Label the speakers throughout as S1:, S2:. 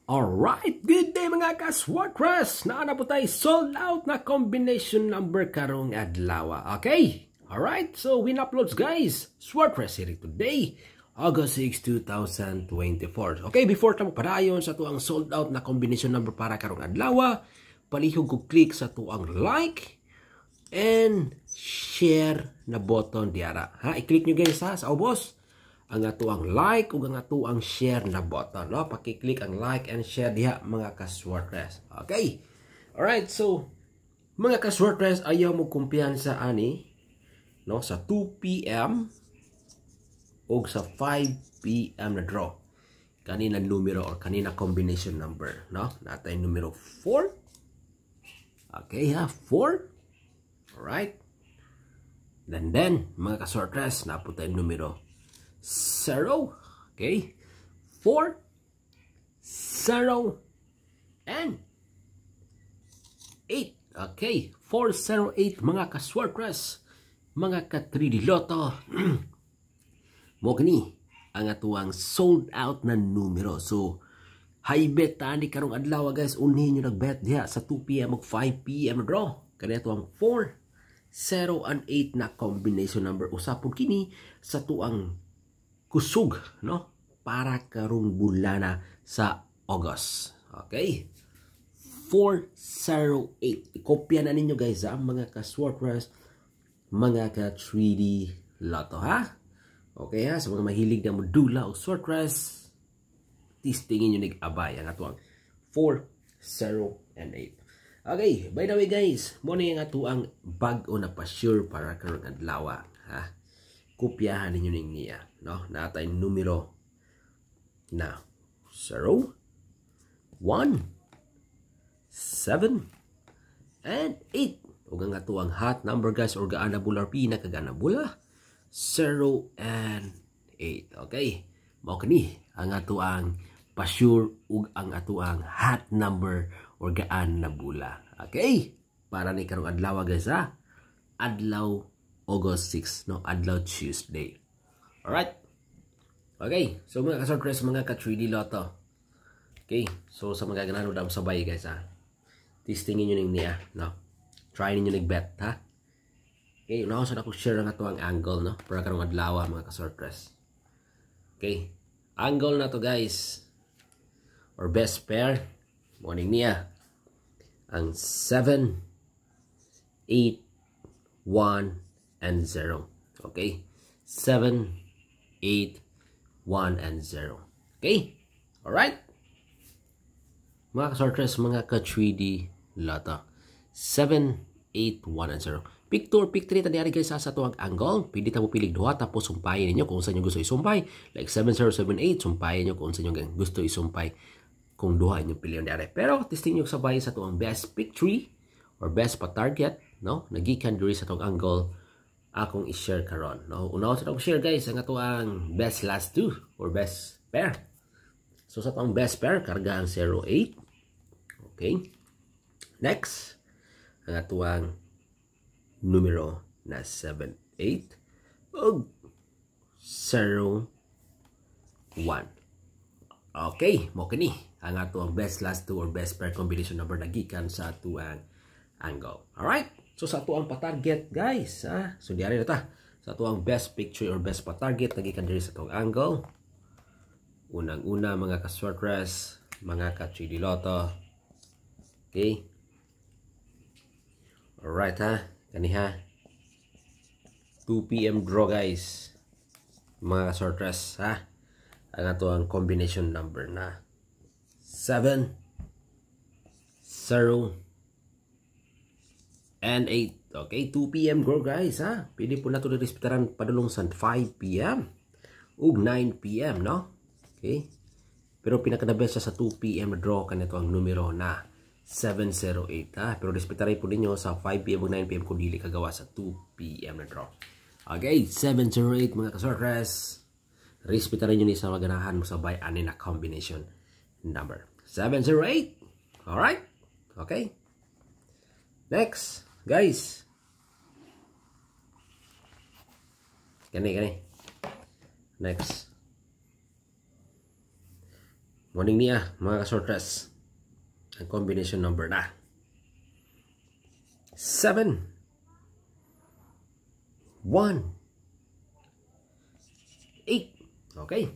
S1: Alright, good day mga ka-Swartress! Naana po tayo sold out na combination number karong adlaw. Okay? Alright, so win-uploads guys. Swartress here today, August 6, 2024. Okay, before tayo padayon sa tuang sold out na combination number para karong adlaw, palihog ko click sa tuang like and share na button diara. Ha, i-click nyo guys ha, sa ubos. Ang atuang like ug ang atuang share na button, no? Paki-click ang like and share diha mga ka-Swartress. Okay. Alright, so mga ka-Swartress, ayaw mo kumpiyansa ani, no, sa 2 PM ug sa 5 PM na draw. Kanina numero or kanina combination number, no? Natay numero 4. Okay, ha, 4. Alright. Then mga ka-Swartress, naputay numero 0, okay, 4, 0, and 8. Okay, 408 mga ka-Swartress, mga ka-3D Lotto. Mo gani ang atuang sold out na numero. So, high bet tani karong adlaw guys. Unhin nyo nag-bet diha sa 2 PM ug 5 PM draw. Kani atuang 4, 0, and 8 na combination number. Usapon kini sa tuang kusog, no, para karong bulana sa August. Okay, 408. Ikopya na ninyo guys ha, mga ka-Swartress, mga ka-3D Lotto ha. Okay ha, sa mga mahilig na modula o Swartress, tistingin nyo nag-abay ang atuang 4, 0, and 8. Okay, by the way guys, mo na yung atuang bag-o na pa-sure para karong adlaw ha. Kopyahan ninyo ning niya, no? Natay numero na 0, 1, 7, and 8. Ug ang atuang hot number guys, or gaana bula, pinakagaana bula, 0 and 8. Okay? Mao kani ang atuang pa-sure ug ang atuang hot number or gaan na bula. Okay? Para ni karong adlaw guys ha. Adlaw August 6, no? Adlaw Tuesday. Alright? Okay. So mga ka-Swartress, mga ka-3D Lotto. Okay. So sa mga ganahan daw sabay guys ha. Testingin nyo ning niya, no? Try ninyo nag-bet ha. Okay. Now sa ako share nga to ang angle, no? Para karong adlaw mga ka-Swartress. Okay. Angle na to guys. Or best pair. Morning niya. Ang 7, 8, 1, and 0. Okay? 7, 8, 1, and 0. Okay? Alright? Mga ka-Swartress, mga ka-3D Lotto. 7, 8, 1, and 0. Pick 2 or pick 3 tadi guys sa tuwag angle. Pwede ta mo pilig duha tapos sumpayin ninyo kung saan nyo gusto isumpay. Like 7, 0, 7, 8, sumpayin nyo kung saan nyo gusto isumpay kung duha nyo pilihan dari. Pero testing nyo sabay sa tuwang best pick 3 or best pa target, no? Nagikan diri sa tuwang angle akong i-share karon, no? Una sa akong share guys ang atuang best last two or best pair. So sa atong best pair karga ang 08. Okay, next ang atuang numero na 7, 8 ug 0, 1. Okay, mo kini ang atuang best last two or best pair combination number nagikan sa atuang angle. Alright, so sa ito ang pa-target guys ha? So diari na ta sa ito ang best picture or best pa-target nagikan diri sa itong angle. Unang-una mga ka-Swartress, mga ka-3D Lotto. Okay, alright ha, kaniha 2 PM draw guys mga ka-Swartress ha. Ang ito ang combination number na 7, 0, and 8. Okay, 2 PM grow guys ha. Pwede po na ito respettaran padulong sa 5 PM ug 9 PM, no? Okay. Pero pinaka-best sa 2 PM na draw kanito ang numero na 708 ha. Pero respetaray po ninyo sa 5 PM ug 9 PM kung dili kagawa sa 2 PM na draw. Okay, 708 mga ka-Swartress. Respetaray nyo ni sa maganahan mo sabay ani na combination number 708. Alright? Okay. Next, guys. Gani. Next. Morning niya, mga ka-sortress. Ang combination number na. 7, 1, 8. Okay.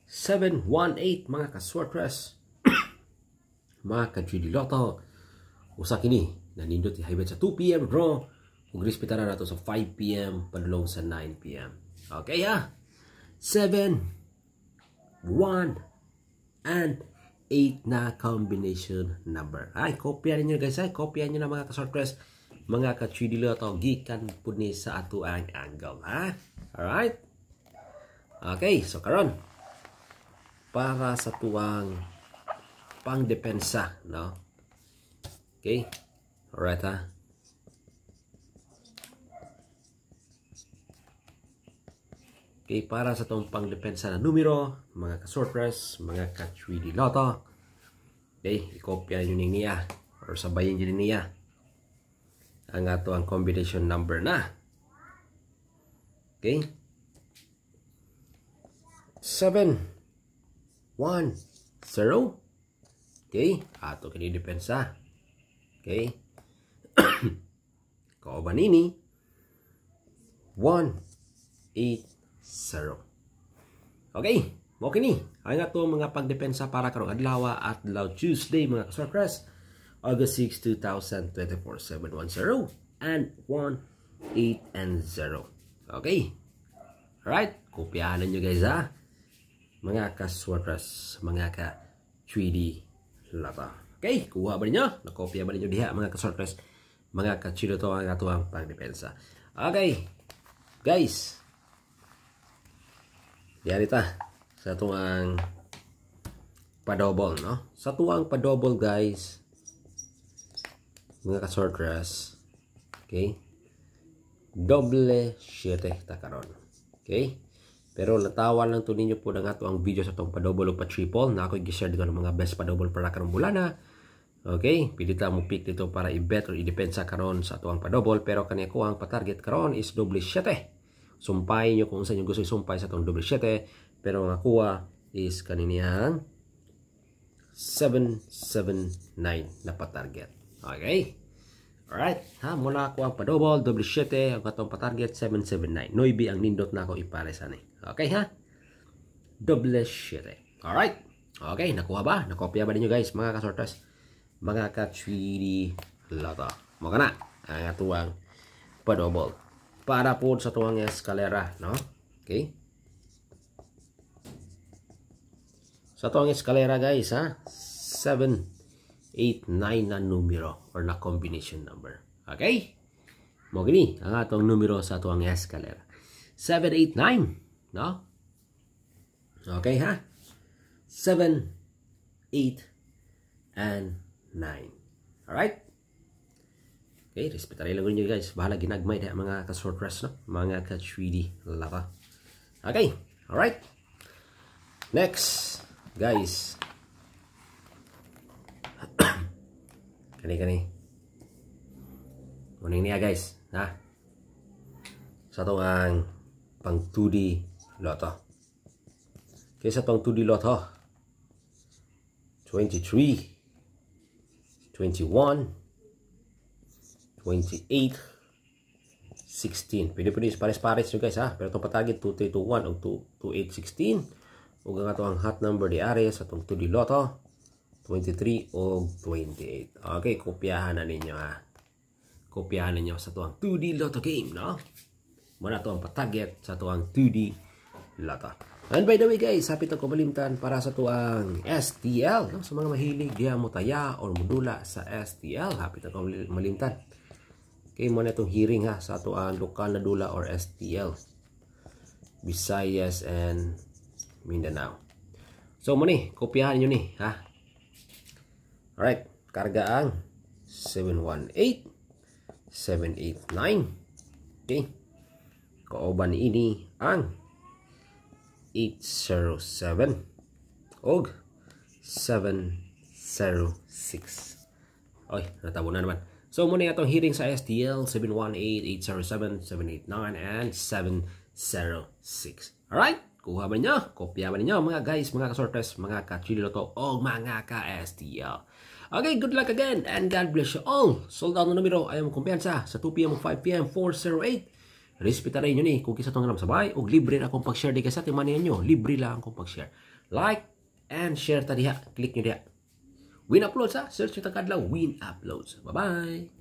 S1: 7, 1, 8, mga ka-sortress. Mga ka-3D Lotto. Usa kini, nanindot i-hybrid sa 2 p.m. draw. Kung rispetara na to sa 5 p.m. padulong sa 9 p.m. Okay ha? 7, 1, and 8 na combination number. Ay, kopya ninyo guys. Ay, kopya nyo na mga ka-sortress. Mga ka-3D Lotto. Gikan po ni sa ato ang angle. Ha? Alright? Okay, so karon para sa tuwang pang-depensa. No? Okay? Alright ha? Okay, para sa itong pang-depensa na numero, mga ka-sortress, mga ka-3D Lotto. Okay, ikopya nyo niya or sabayin nyo niya ang ato ang combination number na. Okay? 7, 1, 0. Okay, ato kini-depensa. Okay? Kauban ini 1, 8, 0. Okay, mo kini ang ato mga pagdepensa para karong adlaw at adlaw Tuesday mga ka-sortress, August 6, 2024. 710 and 1, 8, and 0. Okay. Alright, kopyahan niyo guys ha. Mga ka-sortress, mga ka-3D Lotto. Okay, kuha ba ninyo? Nakopya ba ninyo diha mga ka-sortress, mga ka-3D Lotto ang ato ang pagdepensa. Okay. Guys, yan ita sa tuwang padouble, no? Sa tuwang padouble guys, mga ka-sortress, okay? Doble 7 ta karon. Okay? Pero natawan lang to ninyo po ng ato ang video sa tong padouble o pa-triple na ako i-share dito ng mga best padouble para karong bulana. Okay? Pili ta mo pick dito para i-bet or i-depensa karon sa tuwang padouble, pero kaniya ko ang pa-target karon is doble 7. Sumpay nyo kung saan nyo gusto isumpay sa itong double 7. Pero ang nakuha is kaniniyang 779 na pa-target. Okay? Alright. Ha, muna ako ang pa-double, double 7. Ang katong pa-target, 779. Noibi ang nindot na ako iparesan eh. Okay ha? Double 7. Alright. Okay, nakuha ba? Nakopya ba ninyo guys, mga ka-sortress? Mga ka-3D Lotto. Maka na ang atuang pa-double. Para po sa tuwang eskalera, no? Okay? Sa tuwang eskalera, guys, ha? 7, 8, 9 na numero or na combination number. Okay? Mo gini ang atong numero sa tuwang eskalera. 7, 8, 9, no? Okay, ha? 7, 8, and 9. Alright? Okay, respetary lang nyo guys. Bahala ginagmay na mga ka-sortress, no? Mga ka-3D Lotto. Okay, alright. Next, guys. Kani. Muning niya guys, ha? Sa itong ang pang 2D Lotto. Okay, sa itong 2D Lotto. 23, 21, 28, 16. Pwede pares-pares nyo guys ha. Pero itong patarget 2321 o 2816. O nga ito ang hot number di Ares sa itong 2D Lotto 23 o 28. Okay, kopyahan na ninyo ha. Kopyahan ninyo sa itong 2D Lotto game, no? Muna ito ang patarget sa itong 2D Lotto. And by the way guys, hapit ako malimtan para sa tuang STL, no? Sa mga mahilig diya mo taya o modula sa STL, hapit ako malimtan. Okay, muna itong hearing ha sa tuang lokal na dula or STL, Visayas and Mindanao. So muna kopyahan nyo ni ha. Alright, karga ang 718 789. Okay, kauban ini ang 807 og 706. Oy, natabo na naman. So muna itong hearing sa STL 718, 807, 789 and 706. Alright, Kuha ba ninyo? Kopya ba ninyo mga guys, mga ka-sorters, mga ka-3D Lotto, o mga ka-STL. Okay, good luck again and God bless you all. Sold out na numero, ayaw mo kumpiyansa sa 2 p.m. o 5 p.m. 408. Respeta rin nyo ni kung kisa itong alam sabay o libre na akong pag-share di ka sa timanihan nyo. Libre lang akong pag-share. Like and share ta diha. Click nyo diha. Win Uploads ha. Search nyo ta kadlaw Win Uploads. Bye-bye.